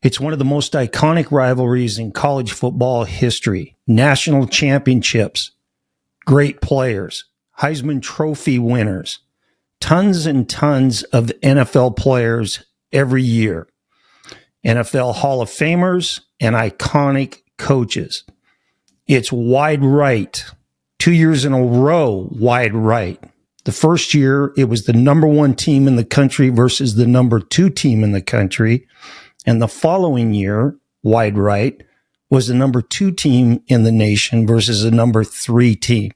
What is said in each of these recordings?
It's one of the most iconic rivalries in college football history. National championships, great players, Heisman Trophy winners, tons and tons of NFL players every year, NFL Hall of Famers, and iconic coaches. It's wide right, 2 years in a row, wide right. The first year, it was the number one team in the country versus the number two team in the country. And the following year, wide right, was the number two team in the nation versus the number three team.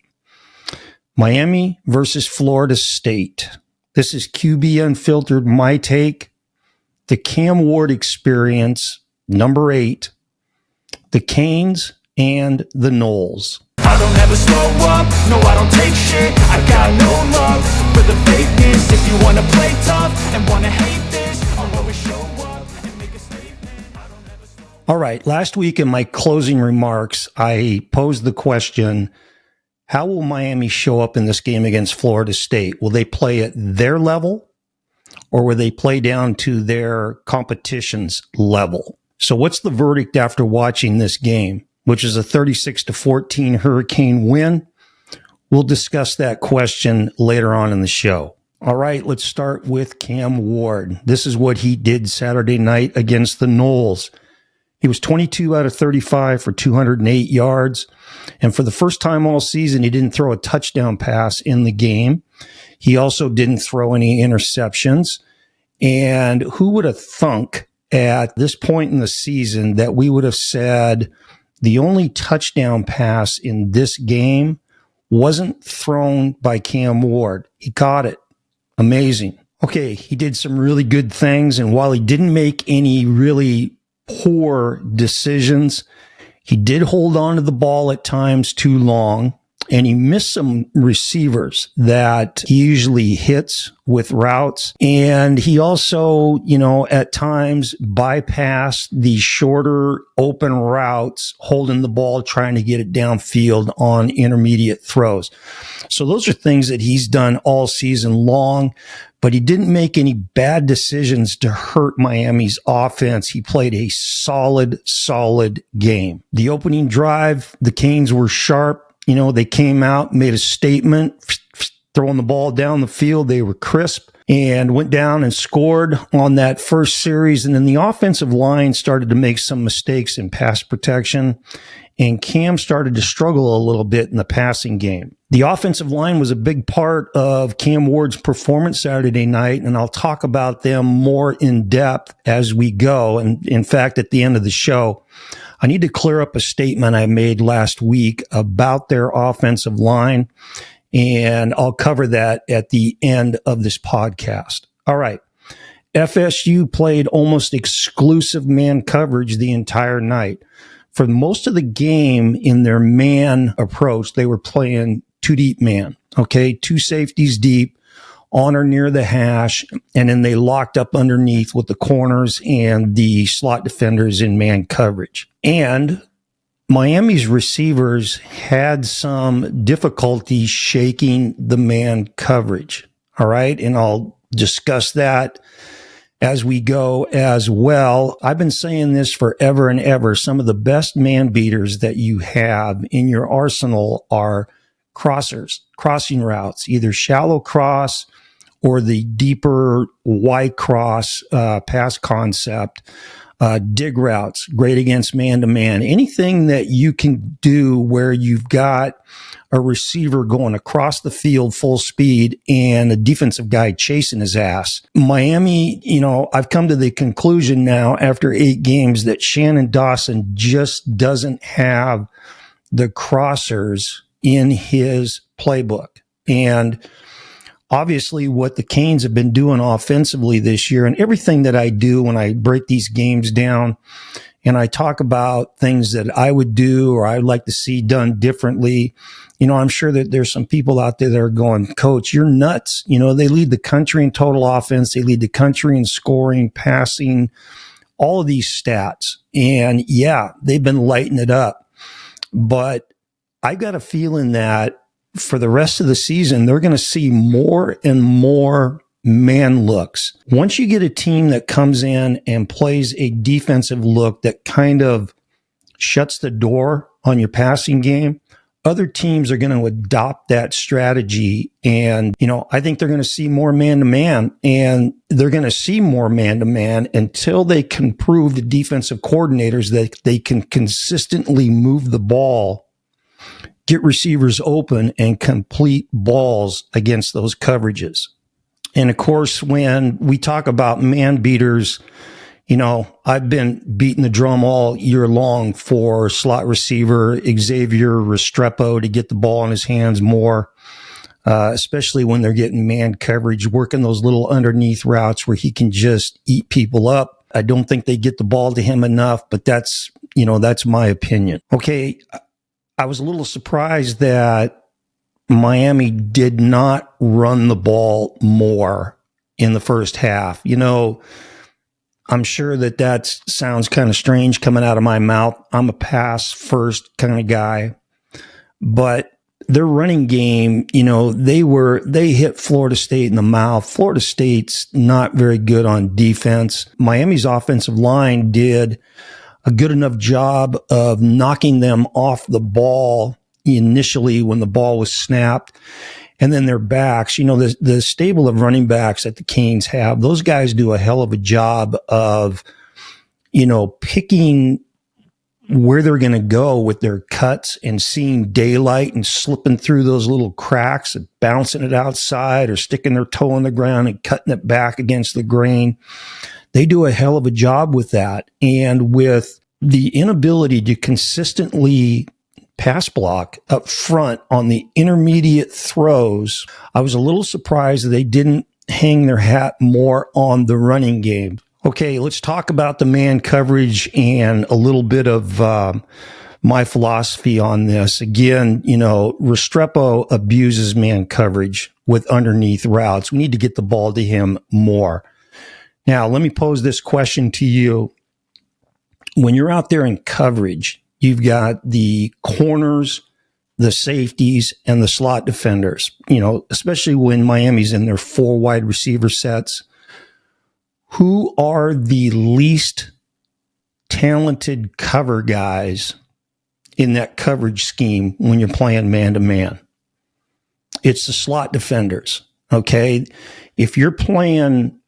Miami versus Florida State. This is QB Unfiltered, my take. The Cam Ward experience, number 8. The Canes and the Noles. I don't ever slow up, no I don't take shit. I got no love for the fakeness. If you wanna play tough and wanna hate this, I'll always show up and make a statement. I don't ever slow up. All right, last week in my closing remarks, I posed the question, how will Miami show up in this game against Florida State? Will they play at their level or will they play down to their competition's level? So what's the verdict after watching this game, which is a 36-14 Hurricane win? We'll discuss that question later on in the show. All right, let's start with Cam Ward. This is what he did Saturday night against the Noles. He was 22 out of 35 for 208 yards. And for the first time all season, he didn't throw a touchdown pass in the game. He also didn't throw any interceptions. And who would have thunk at this point in the season that we would have said the only touchdown pass in this game wasn't thrown by Cam Ward? He caught it. Amazing. Okay, he did some really good things. And while he didn't make any really poor decisions, he did hold on to the ball at times too long, and he missed some receivers that he usually hits with routes. And he also, at times bypassed the shorter open routes, holding the ball, trying to get it downfield on intermediate throws. So those are things that he's done all season long, but he didn't make any bad decisions to hurt Miami's offense. He played a solid game. The opening drive, the Canes were sharp. They came out, made a statement, throwing the ball down the field. They were crisp and went down and scored on that first series. And then the offensive line started to make some mistakes in pass protection, and Cam started to struggle a little bit in the passing game. The offensive line was a big part of Cam Ward's performance Saturday night, and I'll talk about them more in depth as we go. And in fact, at the end of the show, I need to clear up a statement I made last week about their offensive line, and I'll cover that at the end of this podcast. All right. FSU played almost exclusive man coverage the entire night. For most of the game in their man approach, they were playing two deep man, okay? Two safeties deep, on or near the hash, and then they locked up underneath with the corners and the slot defenders in man coverage. And Miami's receivers had some difficulty shaking the man coverage, all right? And I'll discuss that as we go as well. I've been saying this forever and ever. Some of the best man beaters that you have in your arsenal are crossing routes, either shallow cross or the deeper Y cross pass concept, dig routes, great against man-to-man. Anything that you can do where you've got a receiver going across the field full speed and a defensive guy chasing his ass. Miami, I've come to the conclusion now after 8 games that Shannon Dawson just doesn't have the crossers in his playbook. And obviously what the Canes have been doing offensively this year, and everything that I do when I break these games down and I talk about things that I would do or I'd like to see done differently, I'm sure that there's some people out there that are going, Coach, you're nuts. They lead the country in total offense. They lead the country in scoring, passing, all of these stats. And yeah, they've been lighting it up. But I got a feeling that for the rest of the season, they're going to see more and more man looks. Once you get a team that comes in and plays a defensive look that kind of shuts the door on your passing game, other teams are going to adopt that strategy. And, I think they're going to see more man-to-man, and they're going to see more man-to-man until they can prove to defensive coordinators that they can consistently move the ball, get receivers open, and complete balls against those coverages. And of course, when we talk about man beaters, I've been beating the drum all year long for slot receiver Xavier Restrepo to get the ball in his hands more, especially when they're getting man coverage, working those little underneath routes where he can just eat people up. I don't think they get the ball to him enough, but that's my opinion. Okay, I was a little surprised that Miami did not run the ball more in the first half. I'm sure that sounds kind of strange coming out of my mouth. I'm a pass first kind of guy, but their running game, they hit Florida State in the mouth. Florida State's not very good on defense. Miami's offensive line did a good enough job of knocking them off the ball initially when the ball was snapped. And then their backs, the stable of running backs that the Canes have, those guys do a hell of a job of, picking where they're going to go with their cuts and seeing daylight and slipping through those little cracks and bouncing it outside or sticking their toe in the ground and cutting it back against the grain. They do a hell of a job with that. And with the inability to consistently pass block up front on the intermediate throws, I was a little surprised that they didn't hang their hat more on the running game. Okay, let's talk about the man coverage and a little bit of my philosophy on this. Again, Restrepo abuses man coverage with underneath routes. We need to get the ball to him more. Now, let me pose this question to you. When you're out there in coverage, you've got the corners, the safeties, and the slot defenders, especially when Miami's in their 4 wide receiver sets. Who are the least talented cover guys in that coverage scheme when you're playing man-to-man? It's the slot defenders, okay? If you're playing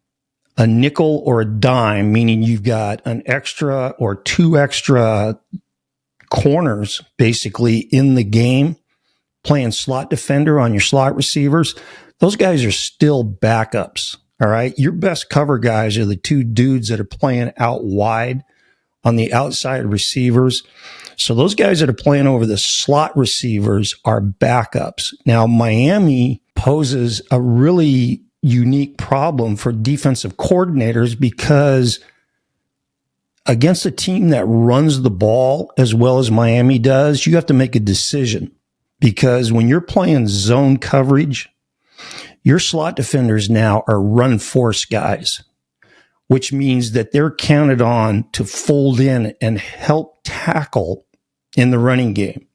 a nickel or a dime, meaning you've got an extra or 2 extra corners basically in the game, playing slot defender on your slot receivers, those guys are still backups. All right. Your best cover guys are the 2 dudes that are playing out wide on the outside receivers. So those guys that are playing over the slot receivers are backups. Now, Miami poses a really unique problem for defensive coordinators because against a team that runs the ball as well as Miami does, you have to make a decision, because when you're playing zone coverage, your slot defenders now are run force guys, which means that they're counted on to fold in and help tackle in the running game.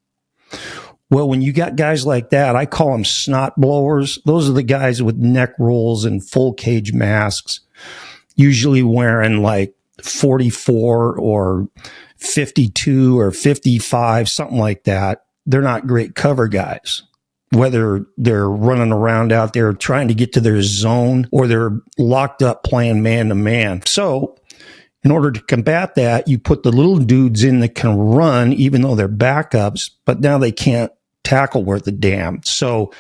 Well, when you got guys like that, I call them snot blowers. Those are the guys with neck rolls and full cage masks, usually wearing like 44 or 52 or 55, something like that. They're not great cover guys, whether they're running around out there trying to get to their zone or they're locked up playing man-to-man. So in order to combat that, you put the little dudes in that can run, even though they're backups, but now they can't tackle worth a damn. So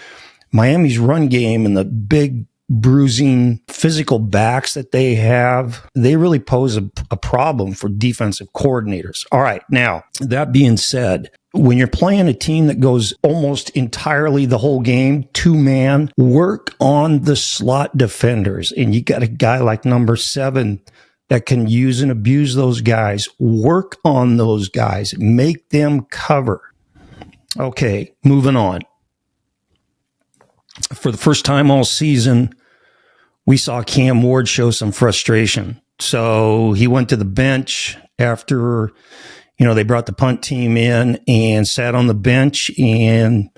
Miami's run game and the big bruising physical backs that they have, they really pose a problem for defensive coordinators. All right. Now, that being said, when you're playing a team that goes almost entirely the whole game, 2-man, work on the slot defenders. And you got a guy like number 7 that can use and abuse those guys. Work on those guys. Make them cover. Okay, moving on. For the first time all season, we saw Cam Ward show some frustration. So he went to the bench after, they brought the punt team in and sat on the bench. And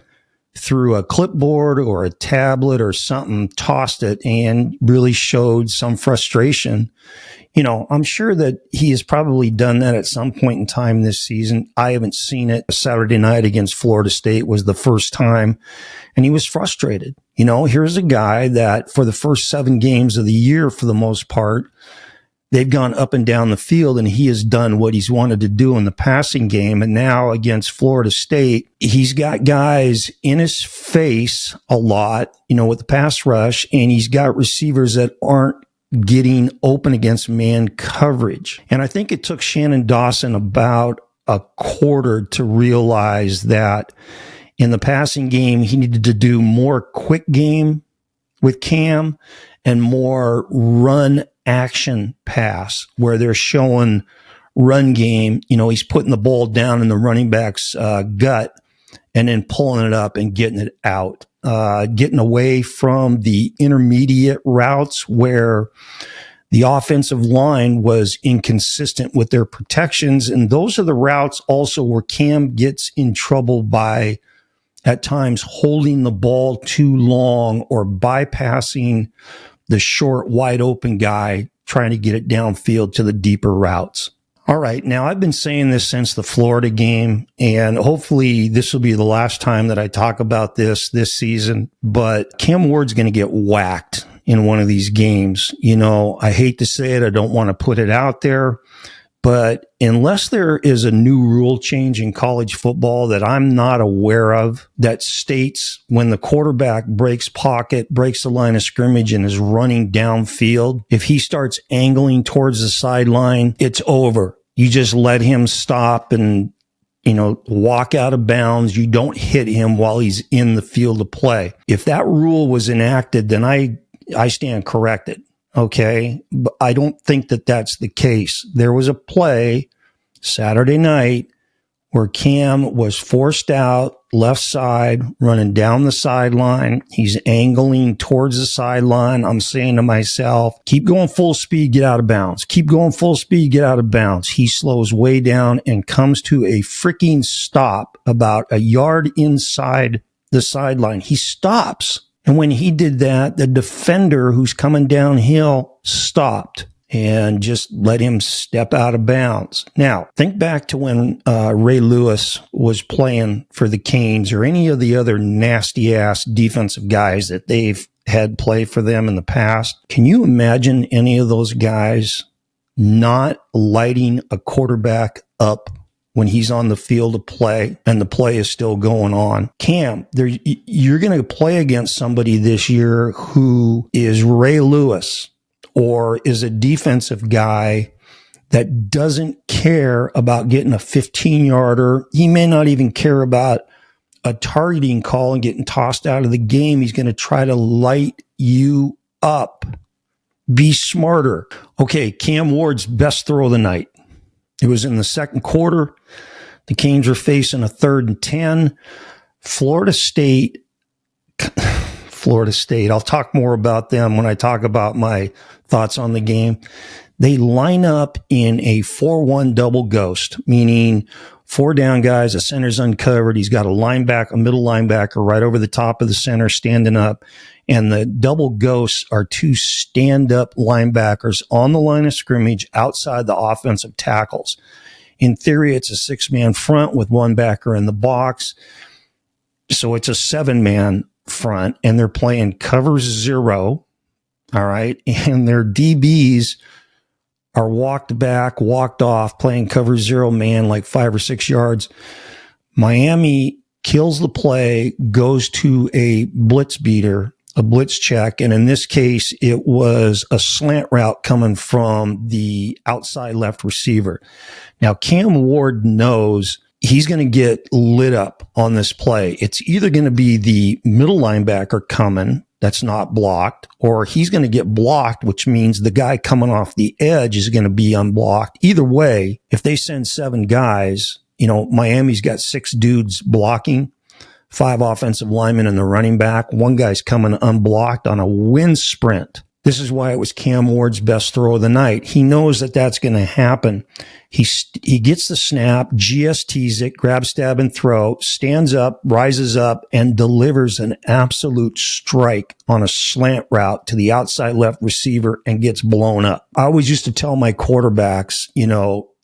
through a clipboard or a tablet or something, tossed it, and really showed some frustration. You know, I'm sure that he has probably done that at some point in time this season. I haven't seen it. Saturday night against Florida State was the first time, and he was frustrated. You know, here's a guy that for the first 7 games of the year, for the most part, they've gone up and down the field, and he has done what he's wanted to do in the passing game. And now against Florida State, he's got guys in his face a lot, you know, with the pass rush, and he's got receivers that aren't getting open against man coverage. And I think it took Shannon Dawson about a quarter to realize that in the passing game, he needed to do more quick game with Cam and more run action pass, where they're showing run game. You know, he's putting the ball down in the running back's gut and then pulling it up and getting it out, getting away from the intermediate routes where the offensive line was inconsistent with their protections. And those are the routes also where Cam gets in trouble by at times holding the ball too long or bypassing the short, wide open guy trying to get it downfield to the deeper routes. All right. Now, I've been saying this since the Florida game, and hopefully this will be the last time that I talk about this season, but Cam Ward's going to get whacked in one of these games. You know, I hate to say it. I don't want to put it out there, but unless there is a new rule change in college football that I'm not aware of that states when the quarterback breaks pocket, breaks the line of scrimmage, and is running downfield, if he starts angling towards the sideline, it's over. You just let him stop and, you know, walk out of bounds. You don't hit him while he's in the field of play. If that rule was enacted, then I stand corrected. Okay. But I don't think that that's the case. There was a play Saturday night where Cam was forced out left side, running down the sideline. He's angling towards the sideline. I'm saying to myself, keep going full speed, get out of bounds. Keep going full speed, get out of bounds. He slows way down and comes to a freaking stop about a yard inside the sideline. He stops. And when he did that, the defender who's coming downhill stopped and just let him step out of bounds. Now, think back to when Ray Lewis was playing for the Canes or any of the other nasty-ass defensive guys that they've had play for them in the past. Can you imagine any of those guys not lighting a quarterback up when he's on the field of play and the play is still going on? Cam, you're going to play against somebody this year who is Ray Lewis or is a defensive guy that doesn't care about getting a 15-yarder. He may not even care about a targeting call and getting tossed out of the game. He's going to try to light you up. Be smarter. Okay, Cam Ward's best throw of the night. It was in the second quarter. The Canes were facing a 3rd and 10. Florida State. I'll talk more about them when I talk about my thoughts on the game. They line up in a 4-1 double ghost, meaning 4 down guys, a center's uncovered. He's got a middle linebacker right over the top of the center standing up. And the double ghosts are 2 stand-up linebackers on the line of scrimmage outside the offensive tackles. In theory, it's a 6-man front with 1 backer in the box. So it's a 7-man front, and they're playing cover 0. All right. And their DBs are walked back, walked off, playing cover 0 man, like 5 or 6 yards. Miami kills the play, goes to a blitz beater, a blitz check. And in this case, it was a slant route coming from the outside left receiver. Now, Cam Ward knows he's going to get lit up on this play. It's either going to be the middle linebacker coming that's not blocked, or he's going to get blocked, which means the guy coming off the edge is going to be unblocked. Either way, if they send 7 guys, you know, Miami's got 6 dudes blocking, 5 offensive linemen and the running back. 1 guy's coming unblocked on a wind sprint. This is why it was Cam Ward's best throw of the night. He knows that that's going to happen. He gets the snap, GSTs it, grab, stab, and throw, stands up, rises up, and delivers an absolute strike on a slant route to the outside left receiver and gets blown up. I always used to tell my quarterbacks,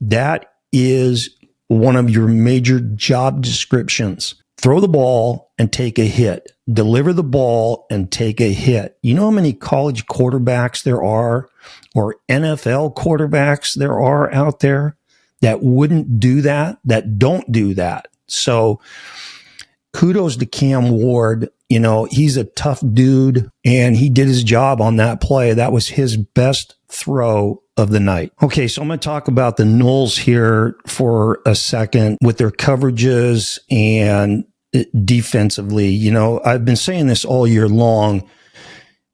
that is one of your major job descriptions. Throw the ball and take a hit. Deliver the ball and take a hit. You know how many college quarterbacks there are or NFL quarterbacks there are out there that wouldn't do that, that don't do that? So kudos to Cam Ward. He's a tough dude and he did his job on that play. That was his best throw of the night. Okay, so I'm going to talk about the Noles here for a second with their coverages and defensively. I've been saying this all year long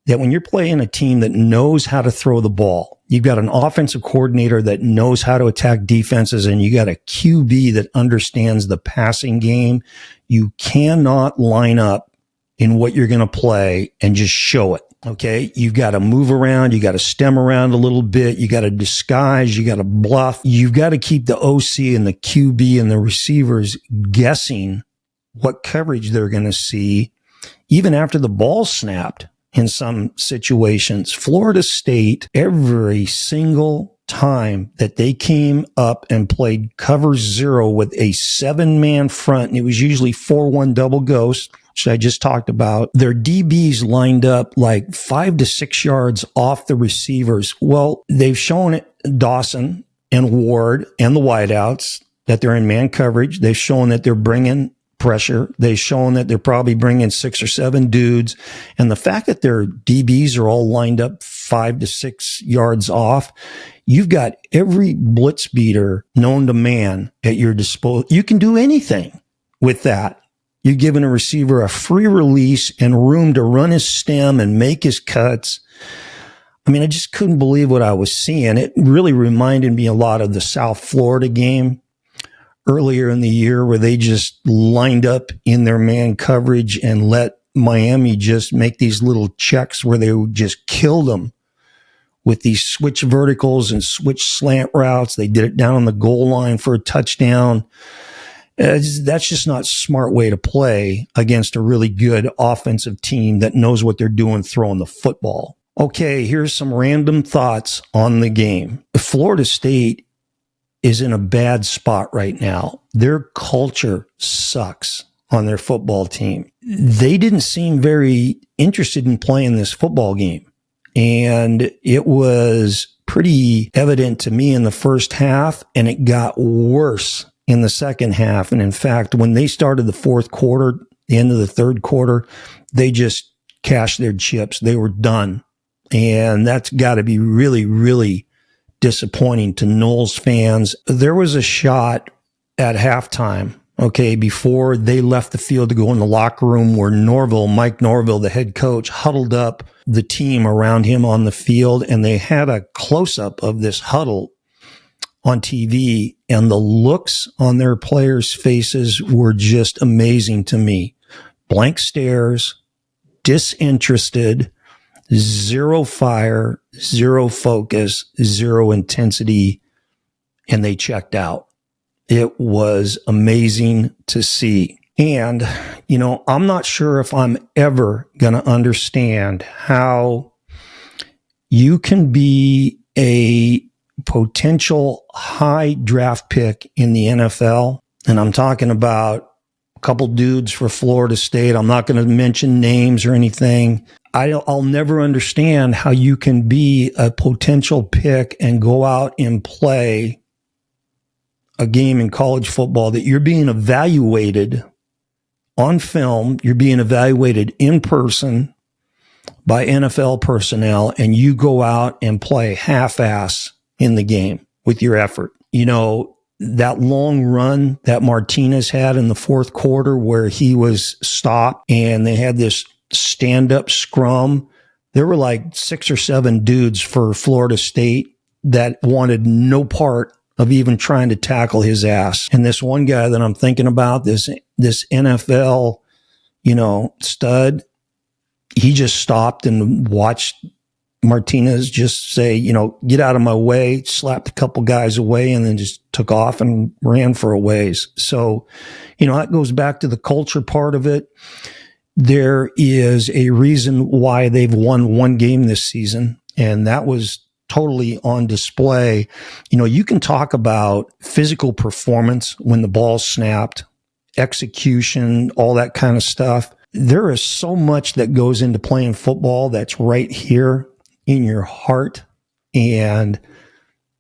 that when you're playing a team that knows how to throw the ball, you've got an offensive coordinator that knows how to attack defenses, and you got a QB that understands the passing game. You cannot line up in what you're going to play and just show it. Okay. You've got to move around. You got to stem around a little bit. You got to disguise. You got to bluff. You've got to keep the OC and the QB and the receivers guessing what coverage they're going to see even after the ball snapped in some situations. Florida State, every single time that they came up and played cover zero with a 7-man front, and it was usually 4-1 double ghost, which I just talked about, their DBs lined up like 5 to 6 yards off the receivers. Well, they've shown it, Dawson and Ward and the wideouts, that they're in man coverage. They've shown that they're bringing pressure. They've shown that they're probably bringing 6 or 7 dudes. And the fact that their DBs are all lined up 5 to 6 yards off, you've got every blitz beater known to man at your disposal. You can do anything with that. You're giving a receiver a free release and room to run his stem and make his cuts. I mean, I just couldn't believe what I was seeing. It really reminded me a lot of the South Florida game earlier in the year where they just lined up in their man coverage and let Miami just make these little checks where they would just kill them with these switch verticals and switch slant routes. They did it down on the goal line for a touchdown. That's just not a smart way to play against a really good offensive team that knows what they're doing throwing the football. Okay, here's some random thoughts on the game. Florida State is in a bad spot right now. Their culture sucks on their football team. They didn't seem very interested in playing this football game. And it was pretty evident to me in the first half, and it got worse in the second half. And in fact, when they started the fourth quarter, the end of the third quarter, they just cashed their chips. They were done. And that's got to be really, really disappointing to Noles fans. There was a shot at halftime, okay, before they left the field to go in the locker room where Mike Norville, the head coach, huddled up the team around him on the field, and they had a close-up of this huddle on TV, and the looks on their players' faces were just amazing to me. Blank stares, disinterested, zero fire, zero focus, zero intensity, and they checked out. It was amazing to see. And, I'm not sure if I'm ever going to understand how you can be a potential high draft pick in the NFL. And I'm talking about a couple dudes for Florida State. I'm not going to mention names or anything. I'll never understand how you can be a potential pick and go out and play a game in college football that you're being evaluated on film, you're being evaluated in person by NFL personnel, and you go out and play half-ass in the game with your effort. That long run that Martinez had in the fourth quarter where he was stopped and they had this stand-up scrum, there were like 6 or 7 dudes for Florida State that wanted no part of even trying to tackle his ass. And this one guy that I'm thinking about, this NFL, stud, he just stopped and watched Martinez just say, get out of my way, slapped a couple guys away, and then just took off and ran for a ways. So, that goes back to the culture part of it. There is a reason why they've won one game this season, and that was totally on display. You can talk about physical performance when the ball's snapped, execution, all that kind of stuff. There is so much that goes into playing football that's right here in your heart, and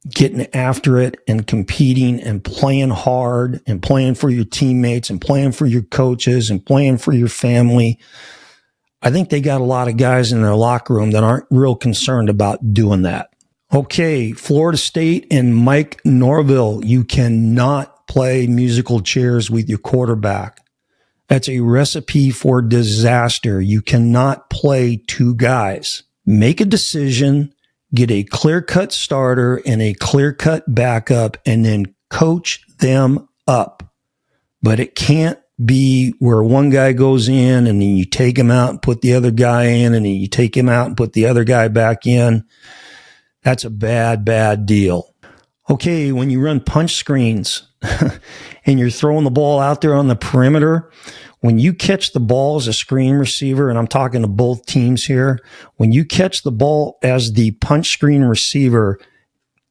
getting after it and competing and playing hard and playing for your teammates and playing for your coaches and playing for your family. I think they got a lot of guys in their locker room that aren't real concerned about doing that. Okay, Florida State and Mike Norvell, you cannot play musical chairs with your quarterback. That's a recipe for disaster. You cannot play two guys. Make a decision, get a clear-cut starter and a clear-cut backup, and then coach them up. But it can't be where one guy goes in and then you take him out and put the other guy in, and then you take him out and put the other guy back in. That's a bad, bad deal. Okay, when you run punch screens and you're throwing the ball out there on the perimeter, when you catch the ball as a screen receiver, and I'm talking to both teams here, when you catch the ball as the punch screen receiver,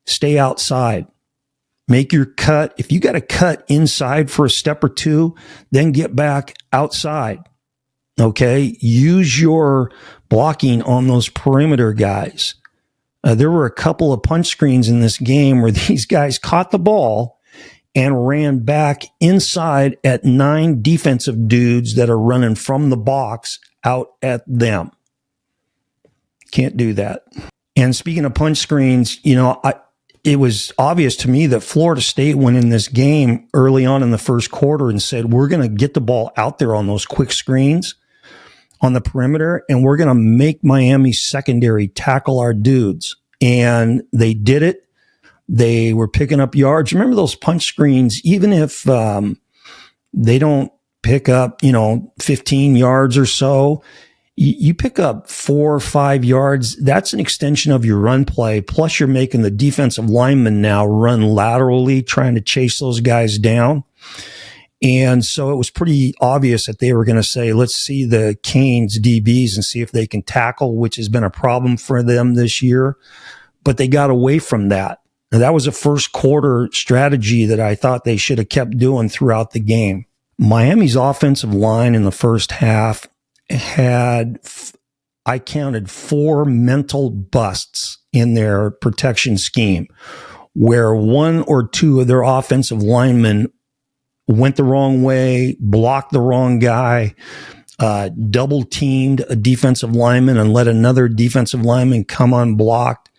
stay outside. Make your cut. If you got to cut inside for a step or two, then get back outside. Okay? Use your blocking on those perimeter guys. There were a couple of punch screens in this game where these guys caught the ball and ran back inside at 9 defensive dudes that are running from the box out at them. Can't do that. And speaking of punch screens, it was obvious to me that Florida State went in this game early on in the first quarter and said, we're going to get the ball out there on those quick screens on the perimeter, and we're going to make Miami's secondary tackle our dudes. And they did it. They were picking up yards. Remember those punch screens, even if they don't pick up, 15 yards or so, you pick up 4 or 5 yards. That's an extension of your run play. Plus you're making the defensive linemen now run laterally, trying to chase those guys down. And so it was pretty obvious that they were going to say, let's see the Canes DBs and see if they can tackle, which has been a problem for them this year. But they got away from that. And that was a first quarter strategy that I thought they should have kept doing throughout the game. Miami's offensive line in the first half had, I counted 4 mental busts in their protection scheme, where 1 or 2 of their offensive linemen went the wrong way, blocked the wrong guy, double teamed a defensive lineman and let another defensive lineman come unblocked.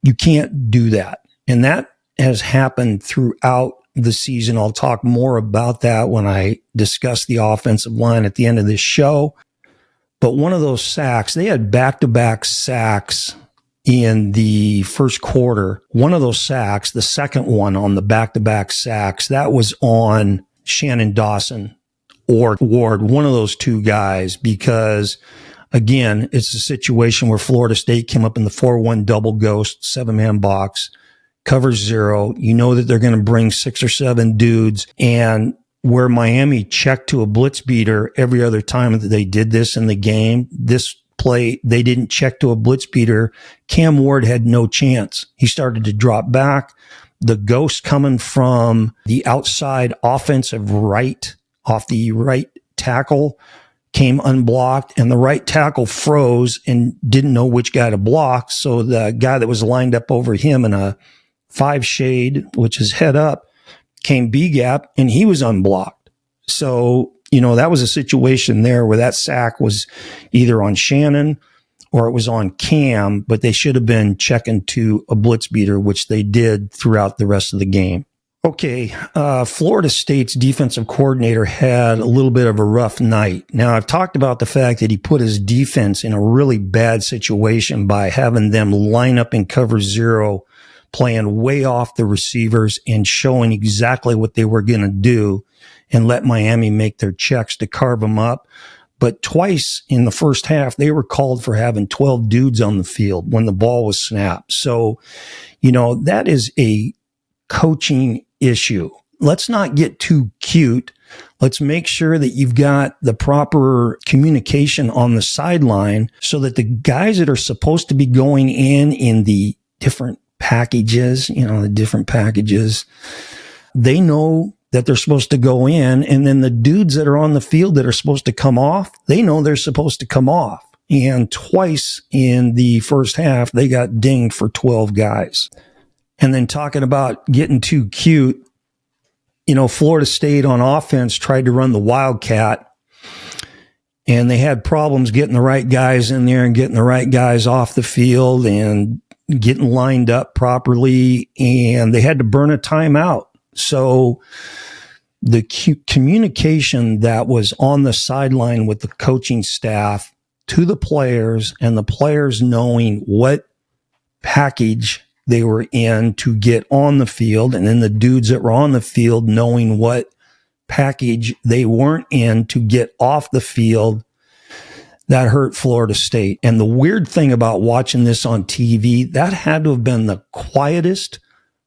You can't do that. And that has happened throughout the season. I'll talk more about that when I discuss the offensive line at the end of this show. But one of those sacks, they had back-to-back sacks in the first quarter. One of those sacks, the second one on the back-to-back sacks, that was on Shannon Dawson or Ward, one of those two guys, because again, it's a situation where Florida State came up in the 4-1 double ghost, 7-man box, cover 0. You know that they're going to bring 6 or 7 dudes, and where Miami checked to a blitz beater every other time that they did this in the game, this play, they didn't check to a blitz beater. Cam Ward had no chance. He started to drop back. The ghost coming from the outside offensive right, off the right tackle, came unblocked, and the right tackle froze and didn't know which guy to block. So the guy that was lined up over him in a 5 shade, which is head up, came B gap, and he was unblocked. So, that was a situation there where that sack was either on Shannon or it was on Cam, but they should have been checking to a blitz beater, which they did throughout the rest of the game. Okay, Florida State's defensive coordinator had a little bit of a rough night. Now, I've talked about the fact that he put his defense in a really bad situation by having them line up in cover 0, playing way off the receivers and showing exactly what they were going to do, and let Miami make their checks to carve them up. But twice in the first half, they were called for having 12 dudes on the field when the ball was snapped. So, that is a coaching issue. Let's not get too cute. Let's make sure that you've got the proper communication on the sideline so that the guys that are supposed to be going in the different packages, they know that they're supposed to go in. And then the dudes that are on the field that are supposed to come off, they know they're supposed to come off. And twice in the first half, they got dinged for 12 guys. And then talking about getting too cute, Florida State on offense tried to run the Wildcat, and they had problems getting the right guys in there and getting the right guys off the field and getting lined up properly, and they had to burn a timeout. So the communication that was on the sideline with the coaching staff to the players, and the players knowing what package they were in to get on the field, and then the dudes that were on the field knowing what package they weren't in to get off the field, that hurt Florida State. And the weird thing about watching this on TV, that had to have been the quietest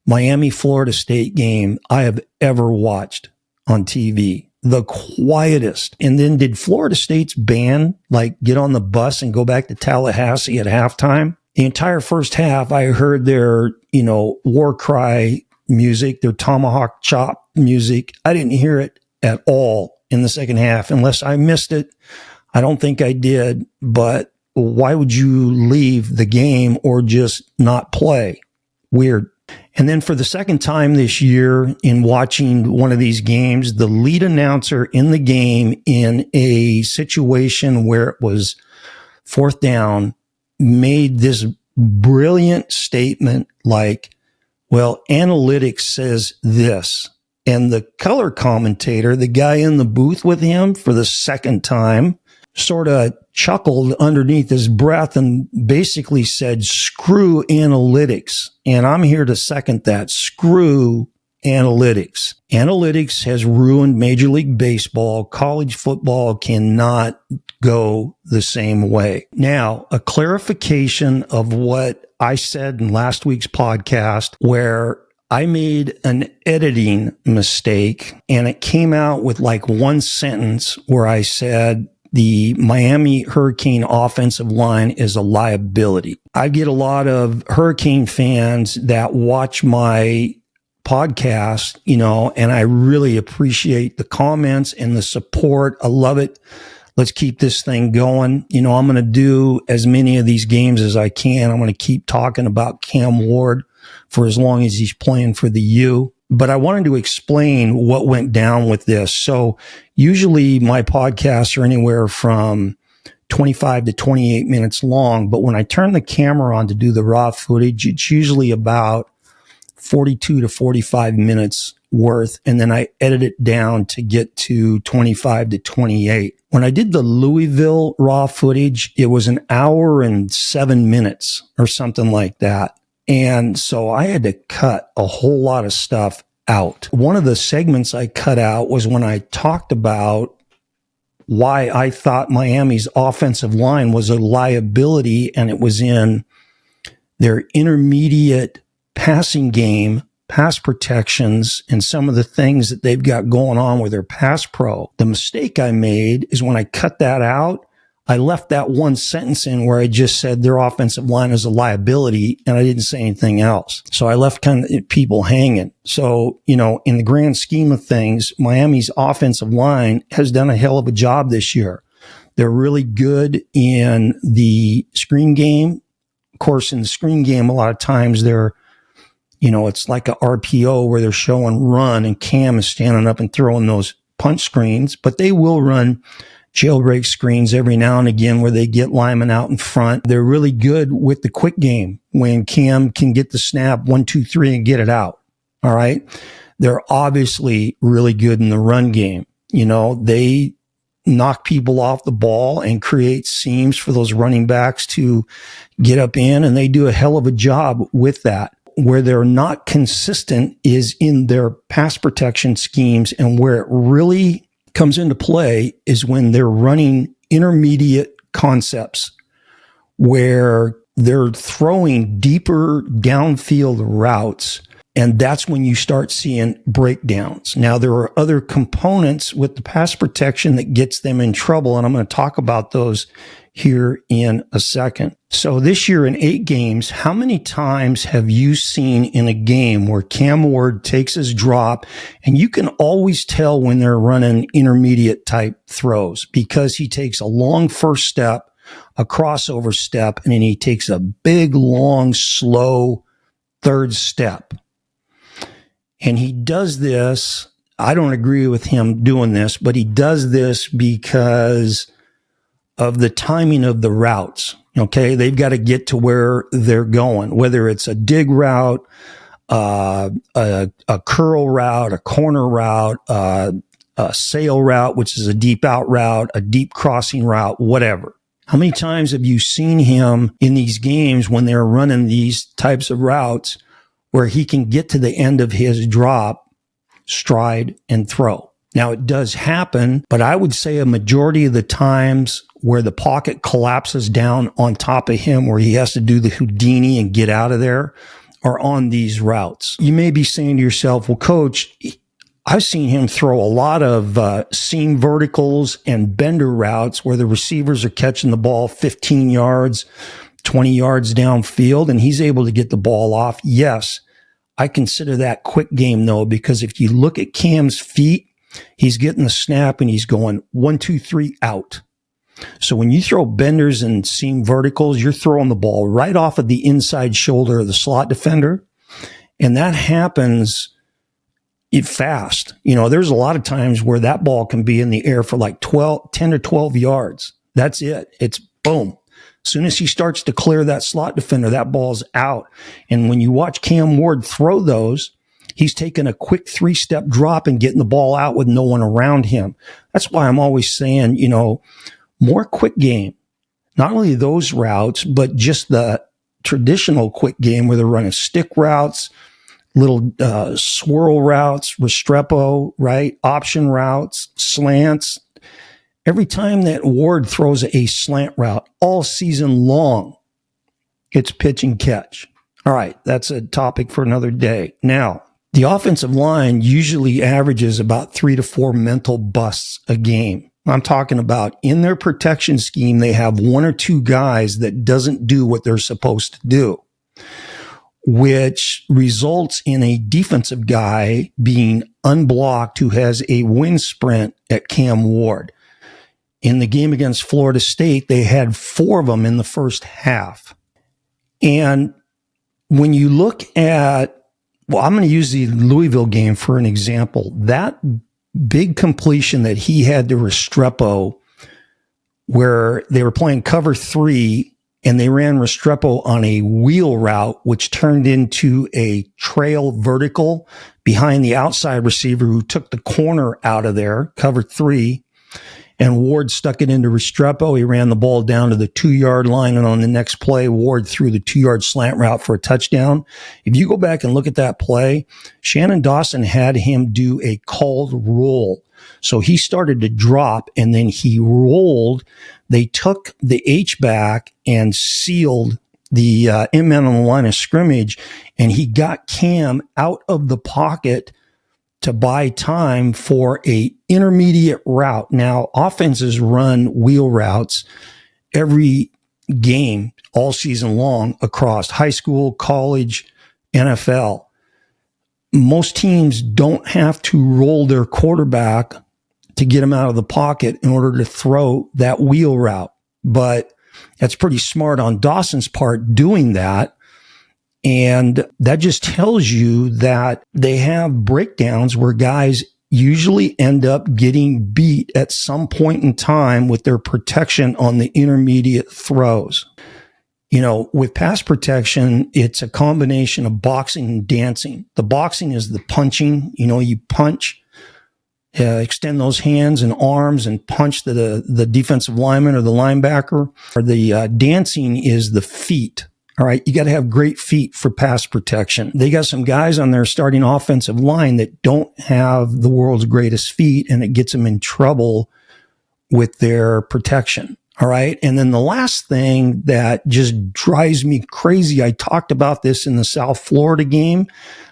Miami-Florida State game I have ever watched on TV. The quietest. And then did Florida State's band get on the bus and go back to Tallahassee at halftime? The entire first half, I heard their, war cry music, their tomahawk chop music. I didn't hear it at all in the second half, unless I missed it. I don't think I did, but why would you leave the game or just not play? Weird. And then for the second time this year in watching one of these games, the lead announcer in the game in a situation where it was fourth down made this brilliant statement well, analytics says this. And the color commentator, the guy in the booth with him for the second time, sort of chuckled underneath his breath and basically said, screw analytics. And I'm here to second that. Screw analytics. Analytics has ruined Major League Baseball. College football cannot go the same way. Now, a clarification of what I said in last week's podcast, where I made an editing mistake and it came out with one sentence where I said the Miami Hurricane offensive line is a liability. I get a lot of Hurricane fans that watch my podcast, and I really appreciate the comments and the support. I love it. Let's keep this thing going. I'm going to do as many of these games as I can. I'm going to keep talking about Cam Ward for as long as he's playing for the U. But I wanted to explain what went down with this. So usually my podcasts are anywhere from 25 to 28 minutes long. But when I turn the camera on to do the raw footage, it's usually about 42 to 45 minutes worth. And then I edit it down to get to 25 to 28. When I did the Louisville raw footage, it was an hour and 7 minutes or something like that. And so I had to cut a whole lot of stuff out. One of the segments I cut out was when I talked about why I thought Miami's offensive line was a liability, and it was in their intermediate passing game, pass protections, and some of the things that they've got going on with their pass pro. The mistake I made is when I cut that out, I left that one sentence in where I just said their offensive line is a liability, and I didn't say anything else. So I left kind of people hanging. So, in the grand scheme of things, Miami's offensive line has done a hell of a job this year. They're really good in the screen game. Of course, in the screen game, a lot of times they're, it's like a RPO where they're showing run and Cam is standing up and throwing those punch screens, but they will run jailbreak screens every now and again where they get linemen out in front. They're really good with the quick game when Cam can get the snap 1, 2, 3 and get it out. All right. They're obviously really good in the run game. They knock people off the ball and create seams for those running backs to get up in, and they do a hell of a job with that. Where they're not consistent is in their pass protection schemes, and where it really comes into play is when they're running intermediate concepts where they're throwing deeper downfield routes. And that's when you start seeing breakdowns. Now, there are other components with the pass protection that gets them in trouble, and I'm going to talk about those here in a second. So this year in 8 games, how many times have you seen in a game where Cam Ward takes his drop, and you can always tell when they're running intermediate type throws because he takes a long first step, a crossover step, and then he takes a big, long, slow third step. And he does this. I don't agree with him doing this, but he does this because of the timing of the routes. Okay. They've got to get to where they're going, whether it's a dig route, a curl route, a corner route, a sail route, which is a deep out route, a deep crossing route, whatever. How many times have you seen him in these games when they're running these types of routes where he can get to the end of his drop, stride, and throw? Now, it does happen, but I would say a majority of the times where the pocket collapses down on top of him, where he has to do the Houdini and get out of there, are on these routes. You may be saying to yourself, well, Coach, I've seen him throw a lot of seam verticals and bender routes where the receivers are catching the ball 15 yards, 20 yards downfield, and he's able to get the ball off. Yes, I consider that quick game, though, because if you look at Cam's feet, he's getting the snap and he's going 1, 2, 3 out. So when you throw benders and seam verticals, you're throwing the ball right off of the inside shoulder of the slot defender. And that happens fast. There's a lot of times where that ball can be in the air for like 10 or 12 yards. That's it. It's boom. As soon as he starts to clear that slot defender, that ball's out. And when you watch Cam Ward throw those, he's taking a quick 3-step drop and getting the ball out with no one around him. That's why I'm always saying, more quick game. Not only those routes, but just the traditional quick game where they're running stick routes, little swirl routes, Restrepo, right? Option routes, slants. Every time that Ward throws a slant route all season long, it's pitch and catch. All right, that's a topic for another day. Now, the offensive line usually averages about 3 to 4 mental busts a game. I'm talking about in their protection scheme, they have 1 or 2 guys that doesn't do what they're supposed to do, which results in a defensive guy being unblocked who has a wind sprint at Cam Ward. In the game against Florida State, they had 4 of them in the first half. And when you look at, I'm going to use the Louisville game for an example. That big completion that he had to Restrepo, where they were playing cover 3 and they ran Restrepo on a wheel route, which turned into a trail vertical behind the outside receiver who took the corner out of there, cover 3. And Ward stuck it into Restrepo. He ran the ball down to the 2-yard line. And on the next play, Ward threw the 2-yard slant route for a touchdown. If you go back and look at that play, Shannon Dawson had him do a called roll. So he started to drop and then he rolled. They took the H-back and sealed the M-man on the line of scrimmage. And he got Cam out of the pocket to buy time for a intermediate route. Now, offenses run wheel routes every game all season long across high school, college, NFL. Most teams don't have to roll their quarterback to get him out of the pocket in order to throw that wheel route. But that's pretty smart on Dawson's part doing that. And that just tells you that they have breakdowns where guys usually end up getting beat at some point in time with their protection on the intermediate throws. With pass protection, it's a combination of boxing and dancing. The boxing is the punching. You punch, extend those hands and arms and punch the defensive lineman or the linebacker. Or the dancing is the feet. All right, you got to have great feet for pass protection. They got some guys on their starting offensive line that don't have the world's greatest feet, and it gets them in trouble with their protection. All right. And then the last thing that just drives me crazy, I talked about this in the South Florida game.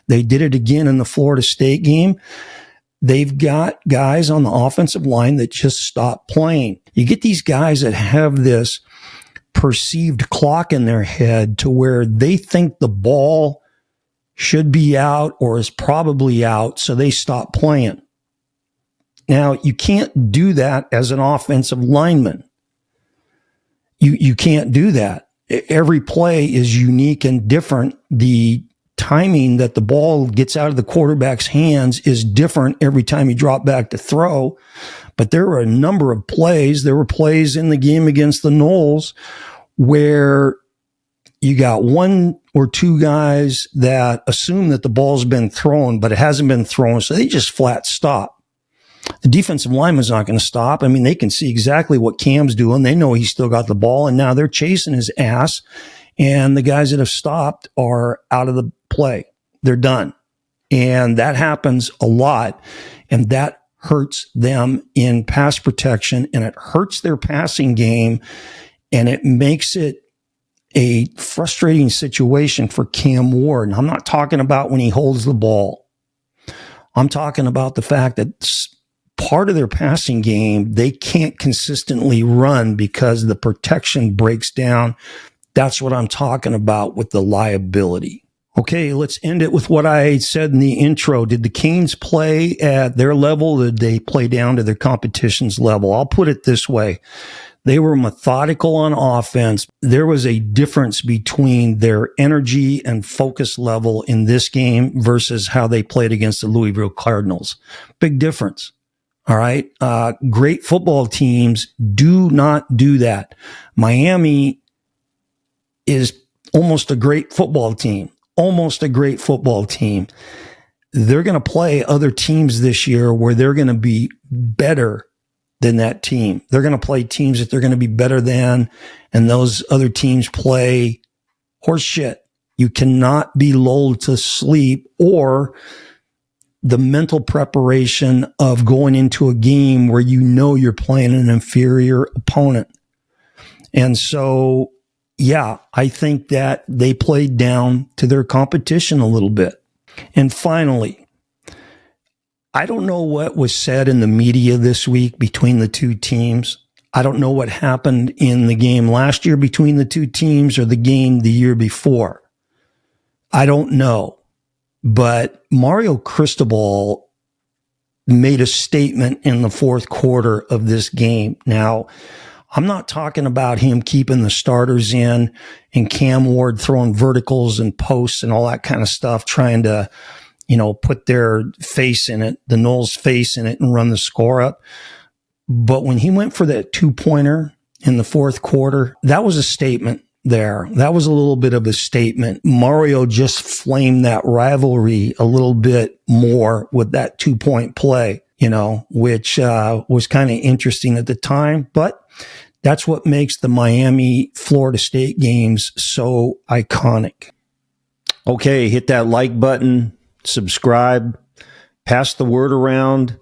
They did it again in the Florida State game. They've got guys on the offensive line that just stop playing. You get these guys that have this perceived clock in their head to where they think the ball should be out or is probably out, so they stop playing. Now, you can't do that as an offensive lineman. You can't do that. Every play is unique and different. The timing that the ball gets out of the quarterback's hands is different every time you drop back to throw. But there were a number of plays. There were plays in the game against the Noles where you got one or two guys that assume that the ball's been thrown, but it hasn't been thrown, so they just flat stop. The defensive lineman's not going to stop. I mean, they can see exactly what Cam's doing. They know he's still got the ball, and now they're chasing his ass, and the guys that have stopped are out of the play. They're done. And that happens a lot, and that hurts them in pass protection, and it hurts their passing game, and it makes it a frustrating situation for Cam Ward. And I'm not talking about when he holds the ball. I'm talking about the fact that part of their passing game, they can't consistently run because the protection breaks down. That's what I'm talking about with the liability. Okay, let's end it with what I said in the intro. Did the Canes play at their level? Did they play down to their competition's level? I'll put it this way. They were methodical on offense. There was a difference between their energy and focus level in this game versus how they played against the Louisville Cardinals. Big difference. All right. Great football teams do not do that. Miami is almost a great football team. Almost a great football team. They're going to play other teams this year where they're going to be better than that team. They're going to play teams that they're going to be better than, and those other teams play horse shit. You cannot be lulled to sleep or the mental preparation of going into a game where you know you're playing an inferior opponent. And so, yeah, I think that they played down to their competition a little bit. And finally, I don't know what was said in the media this week between the two teams. I don't know what happened in the game last year between the two teams or the game the year before. I don't know. But Mario Cristobal made a statement in the fourth quarter of this game. Now, I'm not talking about him keeping the starters in and Cam Ward throwing verticals and posts and all that kind of stuff, trying to, put their face in it, the Noles face in it, and run the score up. But when he went for that 2-pointer in the fourth quarter, that was a statement there. That was a little bit of a statement. Mario just flamed that rivalry a little bit more with that 2-point play, which was kind of interesting at the time. But that's what makes the Miami-Florida State games so iconic. Okay, hit that like button, subscribe, pass the word around.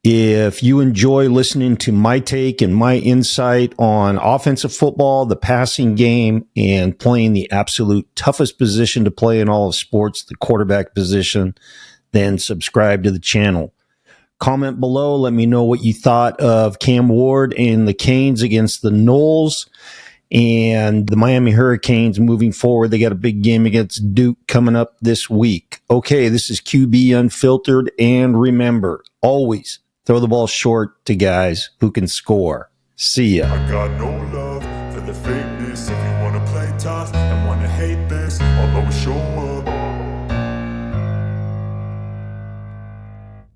If you enjoy listening to my take and my insight on offensive football, the passing game, and playing the absolute toughest position to play in all of sports, the quarterback position, then subscribe to the channel. Comment below. Let me know what you thought of Cam Ward and the Canes against the Noles and the Miami Hurricanes moving forward. They got a big game against Duke coming up this week. Okay, this is QB Unfiltered, and remember, always throw the ball short to guys who can score. See ya. I got no